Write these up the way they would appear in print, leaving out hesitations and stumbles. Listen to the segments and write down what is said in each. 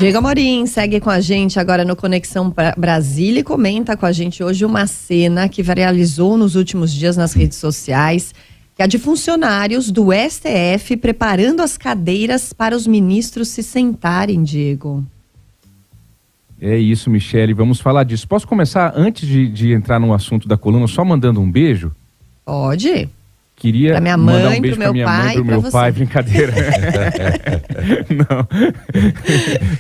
Diego Amorim segue com a gente agora no Conexão Brasília e comenta com a gente hoje uma cena que viralizou nos últimos dias nas redes sociais, que é a de funcionários do STF preparando as cadeiras para os ministros se sentarem, Diego. É isso, Michele, vamos falar disso. Posso começar, antes de entrar no assunto da coluna, só mandando um beijo? Pode. Queria pra minha mãe, mandar um beijo pra minha mãe, pro meu pai, brincadeira. Não,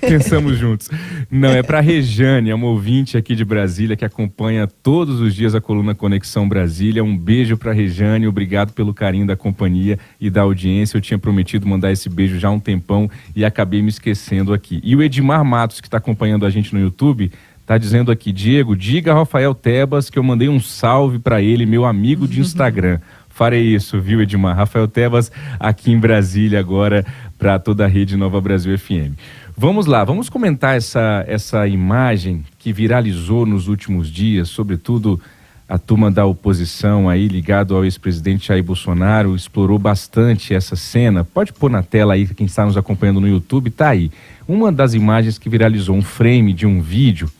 pensamos juntos. Não, é pra Rejane, uma ouvinte aqui de Brasília que acompanha todos os dias a coluna Conexão Brasília. Um beijo pra Rejane, obrigado pelo carinho da companhia e da audiência. Eu tinha prometido mandar esse beijo já há um tempão e acabei me esquecendo aqui. E o Edmar Matos, que está acompanhando a gente no YouTube, tá dizendo aqui: Diego, diga a Rafael Tebas que eu mandei um salve pra ele, meu amigo de Instagram. Farei isso, viu, Edmar? Rafael Tebas aqui em Brasília agora para toda a rede Nova Brasil FM. Vamos lá, vamos comentar essa imagem que viralizou nos últimos dias, sobretudo a turma da oposição aí ligado ao ex-presidente Jair Bolsonaro explorou bastante essa cena. Pode pôr na tela aí, quem está nos acompanhando no YouTube, tá aí. Uma das imagens que viralizou, um frame de um vídeo.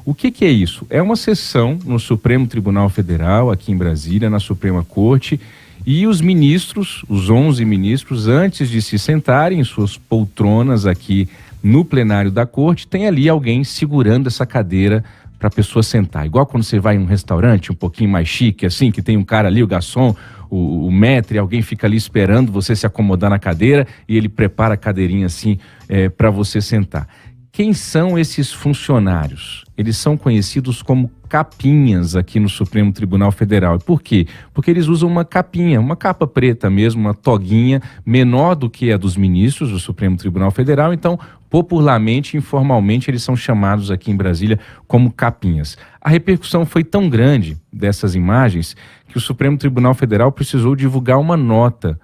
O que é isso? É uma sessão no Supremo Tribunal Federal, aqui em Brasília, na Suprema Corte, e os ministros, os 11 ministros, antes de se sentarem em suas poltronas aqui no plenário da Corte, tem ali alguém segurando essa cadeira para a pessoa sentar. Igual quando você vai em um restaurante um pouquinho mais chique, assim, que tem um cara ali, o garçom, o maître, alguém fica ali esperando você se acomodar na cadeira e ele prepara a cadeirinha assim para você sentar. Quem são esses funcionários? Eles são conhecidos como capinhas aqui no Supremo Tribunal Federal. Por quê? Porque eles usam uma capinha, uma capa preta mesmo, uma toguinha menor do que a dos ministros do Supremo Tribunal Federal. Então, popularmente, informalmente, eles são chamados aqui em Brasília como capinhas. A repercussão foi tão grande dessas imagens que o Supremo Tribunal Federal precisou divulgar uma nota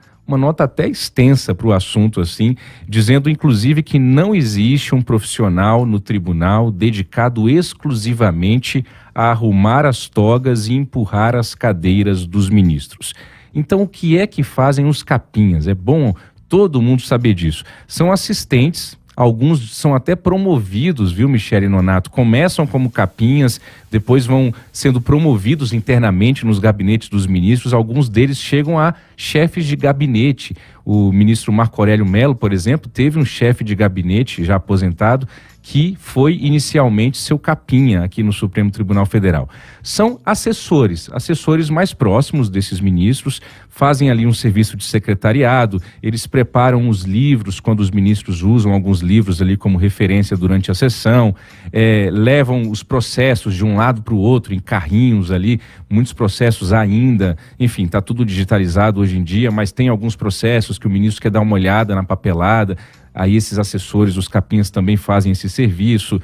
até extensa para o assunto, assim, dizendo inclusive que não existe um profissional no tribunal dedicado exclusivamente a arrumar as togas e empurrar as cadeiras dos ministros. Então, o que é que fazem os capinhas? É bom todo mundo saber disso. São assistentes. Alguns são até promovidos, viu, Michele Nonato? Começam como capinhas, depois vão sendo promovidos internamente nos gabinetes dos ministros. Alguns deles chegam a chefes de gabinete. O ministro Marco Aurélio Mello, por exemplo, teve um chefe de gabinete já aposentado que foi inicialmente seu capinha aqui no Supremo Tribunal Federal. São assessores mais próximos desses ministros, fazem ali um serviço de secretariado, eles preparam os livros quando os ministros usam alguns livros ali como referência durante a sessão, levam os processos de um lado para o outro em carrinhos ali, muitos processos ainda, enfim, está tudo digitalizado hoje em dia, mas tem alguns processos que o ministro quer dar uma olhada na papelada. Aí esses assessores, os capinhas, também fazem esse serviço.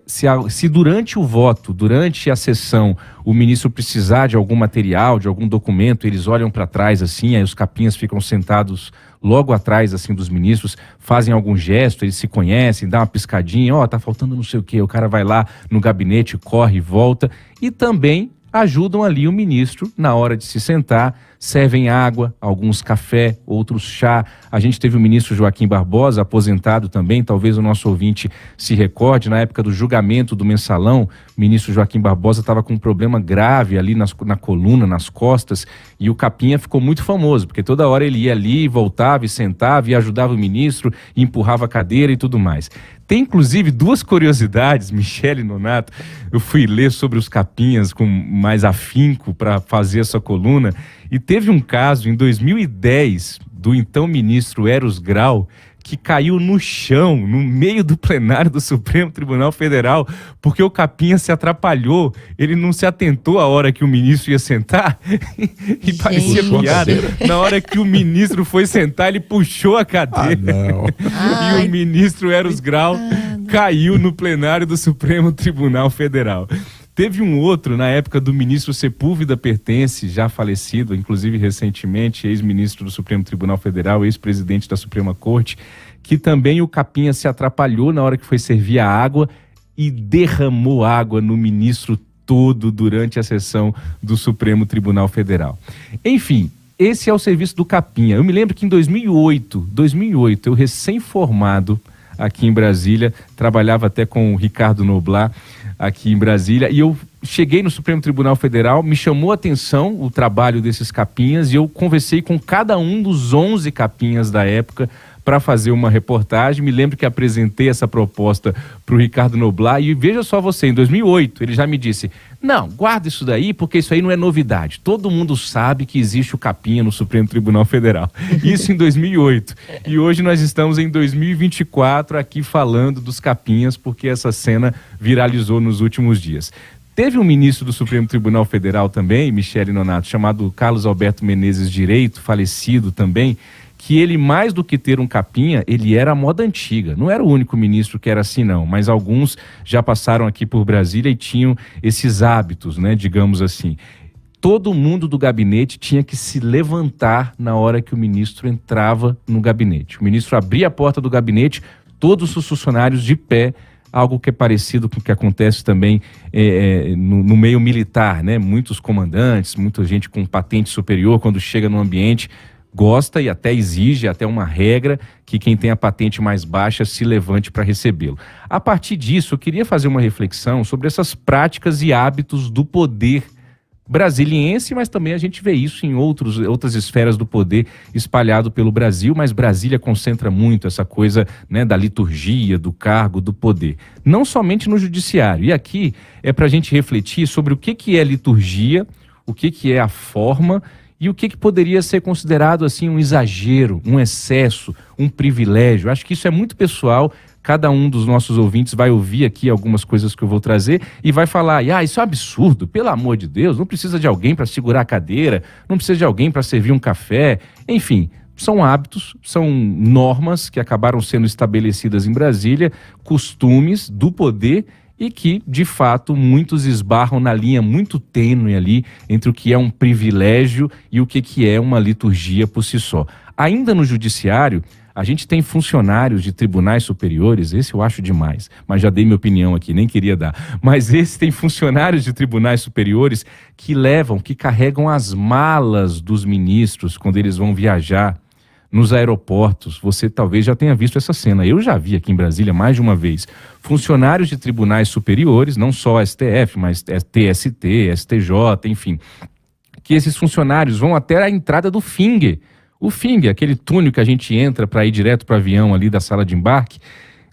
Se durante o voto, durante a sessão, o ministro precisar de algum material, de algum documento, eles olham para trás assim, aí os capinhas ficam sentados logo atrás assim dos ministros, fazem algum gesto, eles se conhecem, dá uma piscadinha, tá faltando não sei o quê, o cara vai lá no gabinete, corre e volta, e também ajudam ali o ministro na hora de se sentar, servem água, alguns café, outros chá. A gente teve o ministro Joaquim Barbosa, aposentado também, talvez o nosso ouvinte se recorde, na época do julgamento do mensalão, o ministro Joaquim Barbosa estava com um problema grave ali na coluna, nas costas, e o capinha ficou muito famoso, porque toda hora ele ia ali, voltava e sentava e ajudava o ministro, e empurrava a cadeira e tudo mais. Tem inclusive duas curiosidades, Michele Nonato, eu fui ler sobre os capinhas com mais afinco para fazer essa coluna, e teve um caso em 2010 do então ministro Eros Grau, que caiu no chão, no meio do plenário do Supremo Tribunal Federal, porque o capinha se atrapalhou, ele não se atentou à hora que o ministro ia sentar, e parecia piada. Na hora que o ministro foi sentar, ele puxou a cadeira, e o ministro Eros Grau caiu no plenário do Supremo Tribunal Federal. Teve um outro, na época do ministro Sepúlveda Pertence, já falecido, inclusive recentemente, ex-ministro do Supremo Tribunal Federal, ex-presidente da Suprema Corte, que também o capinha se atrapalhou na hora que foi servir a água e derramou água no ministro todo durante a sessão do Supremo Tribunal Federal. Enfim, esse é o serviço do capinha. Eu me lembro que em 2008, eu recém-formado aqui em Brasília, trabalhava até com o Ricardo Noblat aqui em Brasília, e eu cheguei no Supremo Tribunal Federal, me chamou a atenção o trabalho desses capinhas, e eu conversei com cada um dos 11 capinhas da época para fazer uma reportagem. Me lembro que apresentei essa proposta para o Ricardo Noblat, e veja só você, em 2008, ele já me disse: não, guarda isso daí, porque isso aí não é novidade. Todo mundo sabe que existe o capinha no Supremo Tribunal Federal. Isso em 2008. E hoje nós estamos em 2024 aqui falando dos capinhas, porque essa cena viralizou nos últimos dias. Teve um ministro do Supremo Tribunal Federal também, Michele Nonato, chamado Carlos Alberto Menezes Direito, falecido também, que ele, mais do que ter um capinha, ele era a moda antiga. Não era o único ministro que era assim, não, mas alguns já passaram aqui por Brasília e tinham esses hábitos, né, digamos assim. Todo mundo do gabinete tinha que se levantar na hora que o ministro entrava no gabinete. O ministro abria a porta do gabinete, todos os funcionários de pé, algo que é parecido com o que acontece também no meio militar, né? Muitos comandantes, muita gente com patente superior, quando chega no ambiente, gosta e até exige, até uma regra, que quem tem a patente mais baixa se levante para recebê-lo. A partir disso, eu queria fazer uma reflexão sobre essas práticas e hábitos do poder brasiliense, mas também a gente vê isso em outras esferas do poder espalhado pelo Brasil, mas Brasília concentra muito essa coisa, né, da liturgia, do cargo, do poder. Não somente no judiciário. E aqui é para a gente refletir sobre o que é liturgia, o que é a forma, e o que poderia ser considerado assim um exagero, um excesso, um privilégio. Acho que isso é muito pessoal. Cada um dos nossos ouvintes vai ouvir aqui algumas coisas que eu vou trazer e vai falar: isso é um absurdo, pelo amor de Deus, não precisa de alguém para segurar a cadeira, não precisa de alguém para servir um café. Enfim, são hábitos, são normas que acabaram sendo estabelecidas em Brasília, costumes do poder, e que, de fato, muitos esbarram na linha muito tênue ali entre o que é um privilégio e o que é uma liturgia por si só. Ainda no judiciário, a gente tem funcionários de tribunais superiores, esse eu acho demais, mas já dei minha opinião aqui, nem queria dar. Mas esse tem funcionários de tribunais superiores que carregam as malas dos ministros quando eles vão viajar nos aeroportos. Você talvez já tenha visto essa cena. Eu já vi aqui em Brasília mais de uma vez. Funcionários de tribunais superiores, não só a STF, mas TST, STJ, enfim, que esses funcionários vão até a entrada do FING. O FING, aquele túnel que a gente entra para ir direto para o avião ali da sala de embarque,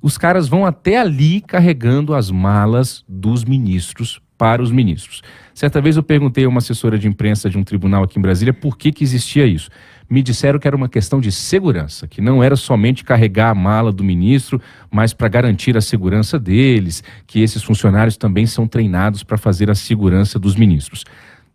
os caras vão até ali carregando as malas dos ministros para os ministros. Certa vez eu perguntei a uma assessora de imprensa de um tribunal aqui em Brasília por que existia isso. Me disseram que era uma questão de segurança, que não era somente carregar a mala do ministro, mas para garantir a segurança deles, que esses funcionários também são treinados para fazer a segurança dos ministros.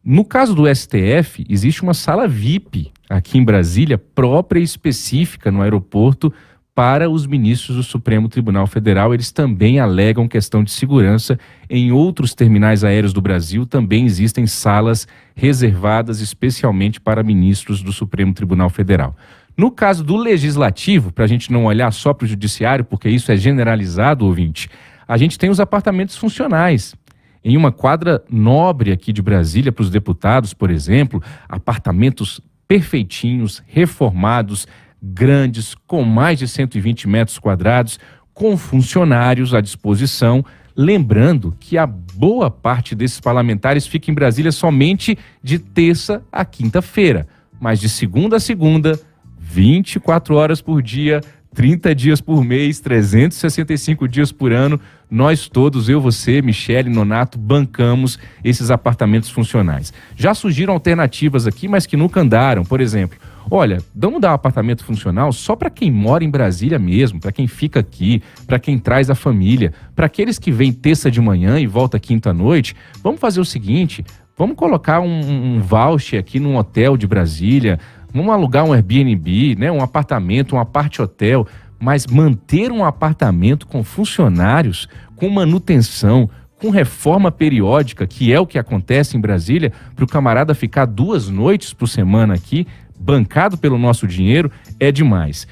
No caso do STF, existe uma sala VIP aqui em Brasília, própria e específica no aeroporto, para os ministros do Supremo Tribunal Federal. Eles também alegam questão de segurança. Em outros terminais aéreos do Brasil também existem salas reservadas especialmente para ministros do Supremo Tribunal Federal. No caso do Legislativo, para a gente não olhar só para o Judiciário, porque isso é generalizado, ouvinte, a gente tem os apartamentos funcionais. Em uma quadra nobre aqui de Brasília, para os deputados, por exemplo, apartamentos perfeitinhos, reformados, grandes, com mais de 120 metros quadrados, com funcionários à disposição. Lembrando que a boa parte desses parlamentares fica em Brasília somente de terça a quinta-feira, mas de segunda a segunda, 24 horas por dia, 30 dias por mês, 365 dias por ano, nós todos, eu, você, Michele Nonato, bancamos esses apartamentos funcionais. Já surgiram alternativas aqui, mas que nunca andaram. Por exemplo, olha, vamos dar um apartamento funcional só para quem mora em Brasília mesmo, para quem fica aqui, para quem traz a família, para aqueles que vêm terça de manhã e volta quinta à noite. Vamos fazer o seguinte, vamos colocar um voucher aqui num hotel de Brasília, vamos alugar um Airbnb, né, um apartamento, um apart-hotel, mas manter um apartamento com funcionários, com manutenção, com reforma periódica, que é o que acontece em Brasília, para o camarada ficar 2 noites por semana aqui, bancado pelo nosso dinheiro, é demais.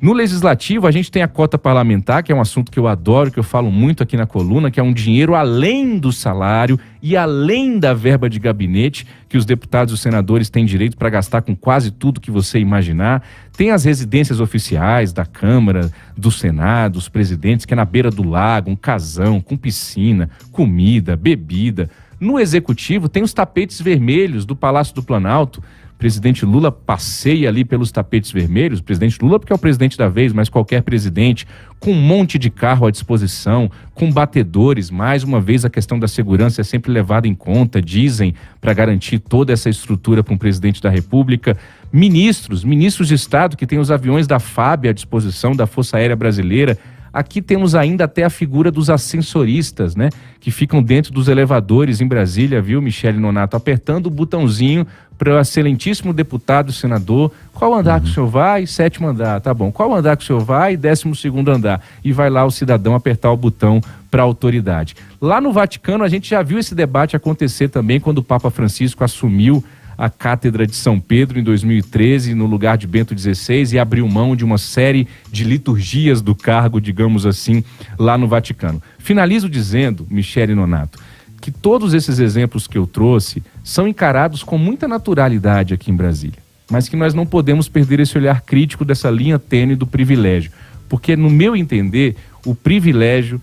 No Legislativo, a gente tem a cota parlamentar, que é um assunto que eu adoro, que eu falo muito aqui na coluna, que é um dinheiro além do salário e além da verba de gabinete, que os deputados e os senadores têm direito para gastar com quase tudo que você imaginar. Tem as residências oficiais da Câmara, do Senado, os presidentes, que é na beira do lago, um casão com piscina, comida, bebida. No Executivo, tem os tapetes vermelhos do Palácio do Planalto. O presidente Lula passeia ali pelos tapetes vermelhos, o presidente Lula porque é o presidente da vez, mas qualquer presidente, com um monte de carro à disposição, com batedores. Mais uma vez, a questão da segurança é sempre levada em conta, dizem, para garantir toda essa estrutura para um presidente da República. Ministros de Estado que têm os aviões da FAB à disposição, da Força Aérea Brasileira. Aqui temos ainda até a figura dos ascensoristas, né? Que ficam dentro dos elevadores em Brasília, viu, Michele Nonato? Apertando o botãozinho para o excelentíssimo deputado, senador. Qual andar que o senhor vai? 7º andar, tá bom. Qual andar que o senhor vai? 12º andar. E vai lá o cidadão apertar o botão para a autoridade. Lá no Vaticano, a gente já viu esse debate acontecer também quando o Papa Francisco assumiu a Cátedra de São Pedro em 2013, no lugar de Bento XVI, e abriu mão de uma série de liturgias do cargo, digamos assim, lá no Vaticano. Finalizo dizendo, Michele Nonato, que todos esses exemplos que eu trouxe são encarados com muita naturalidade aqui em Brasília, mas que nós não podemos perder esse olhar crítico dessa linha tênue do privilégio, porque, no meu entender, o privilégio,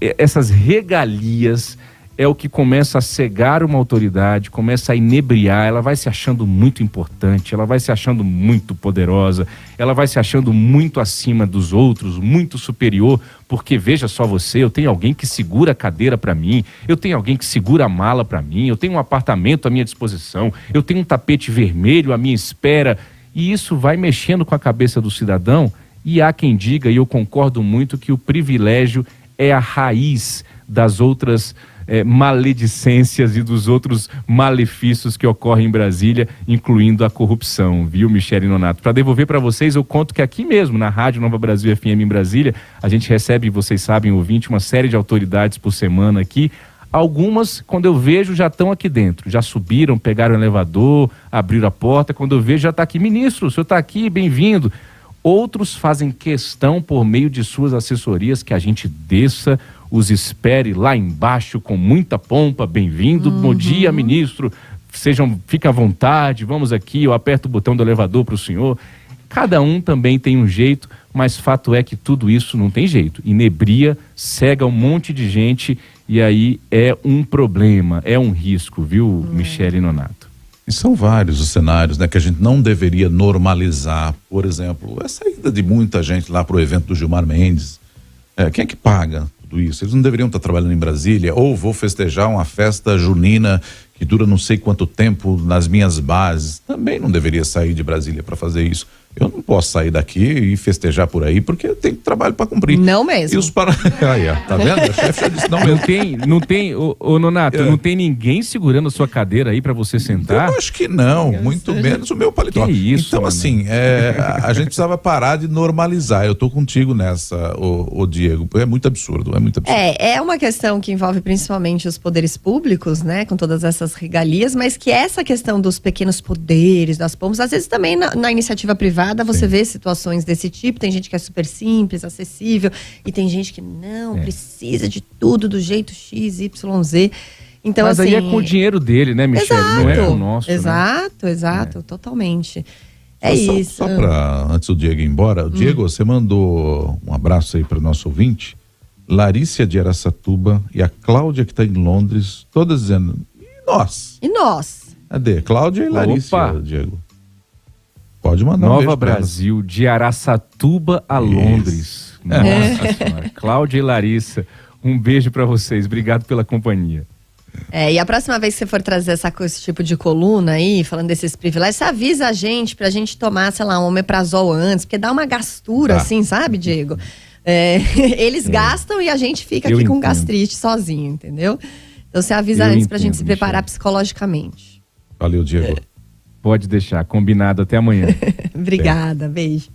essas regalias, é o que começa a cegar uma autoridade, começa a inebriar, ela vai se achando muito importante, ela vai se achando muito poderosa, ela vai se achando muito acima dos outros, muito superior, porque veja só você, eu tenho alguém que segura a cadeira para mim, eu tenho alguém que segura a mala para mim, eu tenho um apartamento à minha disposição, eu tenho um tapete vermelho à minha espera, e isso vai mexendo com a cabeça do cidadão, e há quem diga, e eu concordo muito, que o privilégio é a raiz das outras maledicências e dos outros malefícios que ocorrem em Brasília, incluindo a corrupção, viu, Michele Nonato? Para devolver para vocês, eu conto que aqui mesmo, na Rádio Nova Brasil FM em Brasília, a gente recebe, vocês sabem, ouvinte, uma série de autoridades por semana aqui. Algumas, quando eu vejo, já estão aqui dentro, já subiram, pegaram o elevador, abriram a porta, quando eu vejo já está aqui, ministro, o senhor está aqui, bem-vindo. Outros fazem questão, por meio de suas assessorias, que a gente desça, os espere lá embaixo com muita pompa, bem-vindo, bom dia, ministro, fique à vontade, vamos aqui, eu aperto o botão do elevador para o senhor. Cada um também tem um jeito, mas fato é que tudo isso não tem jeito, inebria, cega um monte de gente e aí é um problema, é um risco, viu, Michele Nonato? E são vários os cenários, né, que a gente não deveria normalizar. Por exemplo, a saída de muita gente lá para o evento do Gilmar Mendes. Quem é que paga tudo isso? Eles não deveriam estar trabalhando em Brasília? Ou vou festejar uma festa junina que dura não sei quanto tempo nas minhas bases. Também não deveria sair de Brasília para fazer isso. Eu não posso sair daqui e festejar por aí, porque eu tenho trabalho para cumprir. Não mesmo. E os tá vendo? A chefe já disse não mesmo. Não tem, Nonato, não tem ninguém segurando a sua cadeira aí para você sentar? Eu acho que não, muito menos o meu paletó. Que isso, então, mano? assim, a gente precisava parar de normalizar. Eu tô contigo nessa, o Diego. É muito absurdo, é muito absurdo. É uma questão que envolve principalmente os poderes públicos, né, com todas essas regalias, mas que essa questão dos pequenos poderes, das pompas, às vezes também na iniciativa privada você vê situações desse tipo. Tem gente que é super simples, acessível, e tem gente que não precisa de tudo do jeito X, Y, Z. Então, mas assim, aí é com o dinheiro dele, né, Michele? Não é com o nosso. Exato, totalmente. Isso. Só para, antes do Diego ir embora, Diego, você mandou um abraço aí para o nosso ouvinte, Larícia de Araçatuba e a Cláudia, que está em Londres, todas dizendo, e nós? Cadê? Cláudia e Larícia, Diego. Pode mandar um Nova beijo Brasil, de Araçatuba a Londres. Nossa Senhora. Cláudia e Larissa, um beijo para vocês. Obrigado pela companhia. E a próxima vez que você for trazer esse tipo de coluna aí, falando desses privilégios, você avisa a gente pra gente tomar, sei lá, um omeprazol antes, porque dá uma gastura, assim, sabe, Diego? Eles gastam e a gente fica aqui com gastrite sozinho, entendeu? Então você avisa antes pra gente se preparar psicologicamente. Valeu, Diego. Pode deixar, combinado, até amanhã. Obrigada, beijo.